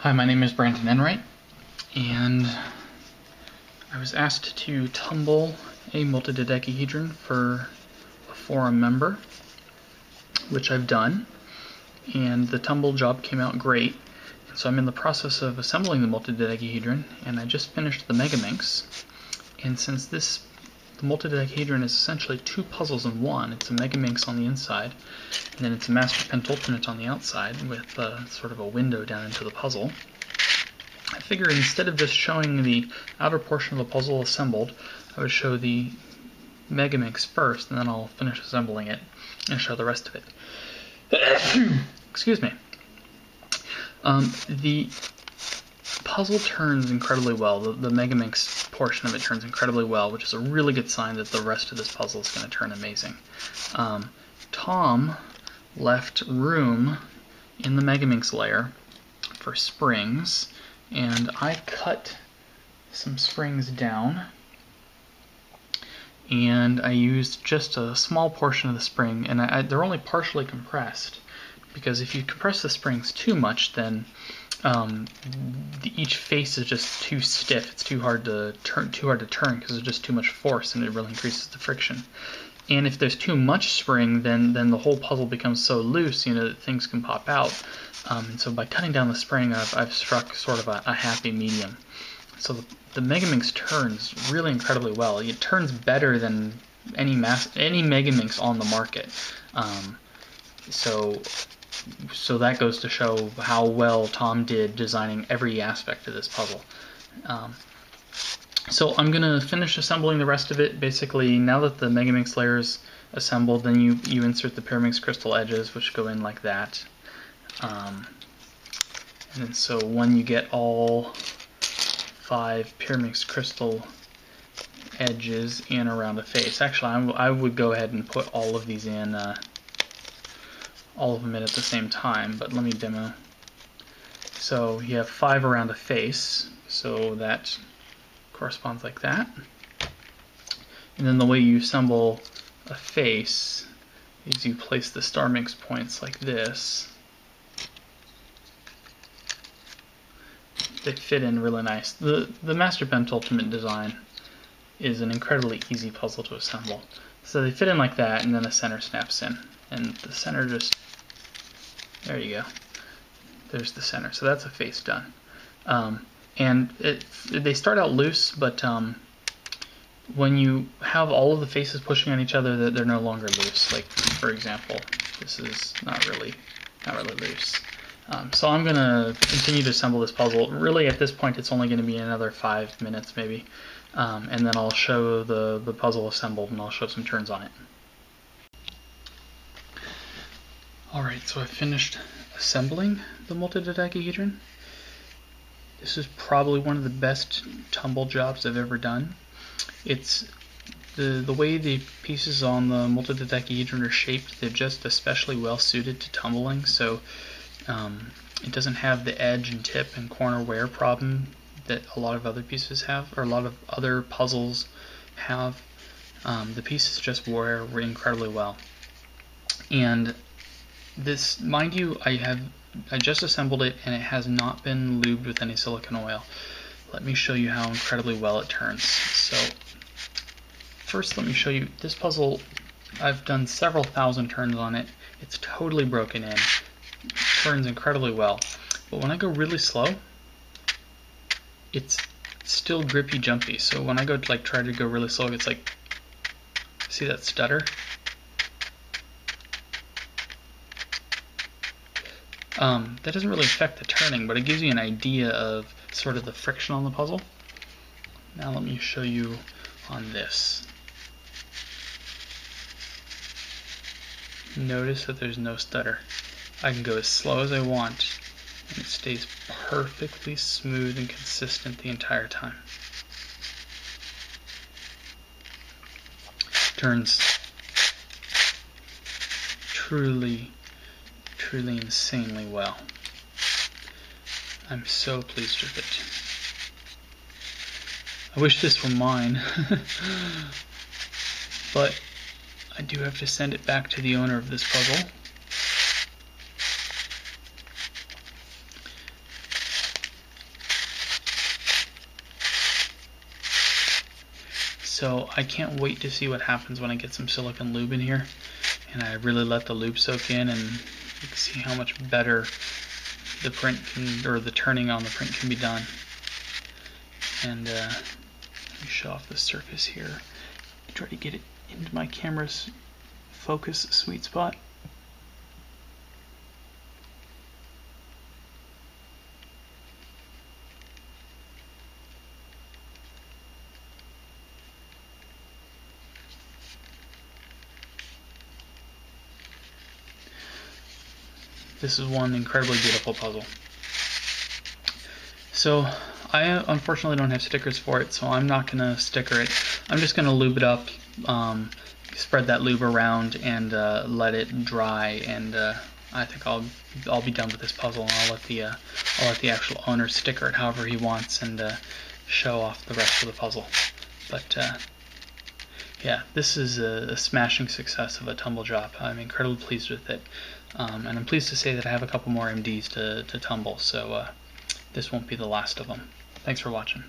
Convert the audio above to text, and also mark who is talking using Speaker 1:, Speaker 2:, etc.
Speaker 1: Hi, my name is Brandon Enright, and I was asked to tumble a multidodecahedron for a forum member, which I've done, and the tumble job came out great. So I'm in the process of assembling the multidodecahedron, and I just finished the Megaminx. And since the multidodecahedron is essentially two puzzles in one, it's a Megaminx on the inside, and then it's a Master Pentultimate on the outside with sort of a window down into the puzzle. I figured instead of just showing the outer portion of the puzzle assembled, I would show the Megaminx first, and then I'll finish assembling it and show the rest of it. Excuse me. The puzzle turns incredibly well. The Megaminx portion of it turns incredibly well, which is a really good sign that the rest of this puzzle is going to turn amazing. Tom left room in the Megaminx layer for springs, and I cut some springs down, and I used just a small portion of the spring, and they're only partially compressed, because if you compress the springs too much, then each face is just too stiff. It's too hard to turn because there's just too much force, and it really increases the friction. And if there's too much spring, then the whole puzzle becomes so loose, that things can pop out. And so by cutting down the spring, I've struck sort of a happy medium. So the Megaminx turns really incredibly well. It turns better than any Megaminx on the market. So that goes to show how well Tom did designing every aspect of this puzzle. So I'm going to finish assembling the rest of it. Basically, now that the Megaminx layer is assembled, then you insert the Pyraminx crystal edges, which go in like that. And so when you get all 5 Pyraminx crystal edges in around the face, actually I would go ahead and put all of these in, all of them in at the same time, but let me demo. So you have 5 around the face, so that corresponds like that. And then the way you assemble a face is you place the star mix points like this. They fit in really nice. The Master Pentultimate design is an incredibly easy puzzle to assemble. So they fit in like that, and then the center snaps in. And the center just, there you go. There's the center. So that's a face done. And they start out loose, but when you have all of the faces pushing on each other, they're no longer loose. Like, for example, this is not really loose. So I'm going to continue to assemble this puzzle. Really, at this point, it's only going to be another 5 minutes, maybe. And then I'll show the puzzle assembled, and I'll show some turns on it. Alright, so I finished assembling the multidodecahedron. This is probably one of the best tumble jobs I've ever done. It's the way the pieces on the multidodecahedron are shaped, they're just especially well suited to tumbling, so it doesn't have the edge and tip and corner wear problem that a lot of other pieces have, or a lot of other puzzles have. The pieces just wear incredibly well. And this, mind you, I just assembled it, and it has not been lubed with any silicone oil. Let me show you how incredibly well it turns. So first, let me show you this puzzle. I've done several thousand turns on it. It's totally broken in. It turns incredibly well. But when I go really slow, it's still grippy jumpy. So when I go to try to go really slow, it's like, see that stutter? That doesn't really affect the turning, but it gives you an idea of sort of the friction on the puzzle. Now let me show you on this. Notice that there's no stutter. I can go as slow as I want, and it stays perfectly smooth and consistent the entire time. Turns truly insanely well. I'm so pleased with it. I wish this were mine, but I do have to send it back to the owner of this puzzle. So I can't wait to see what happens when I get some silicone lube in here and I really let the lube soak in, and you can see how much better the print can, or the turning on the print can be done. And let me show off the surface here. Try to get it into my camera's focus sweet spot. This is one incredibly beautiful puzzle. So I unfortunately don't have stickers for it, so I'm not going to sticker it. I'm just going to lube it up, spread that lube around, and let it dry. And I think I'll be done with this puzzle. And I'll let the actual owner sticker it however he wants and show off the rest of the puzzle. But yeah, this is a smashing success of a tumble job. I'm incredibly pleased with it, and I'm pleased to say that I have a couple more MDs to tumble. So this won't be the last of them. Thanks for watching.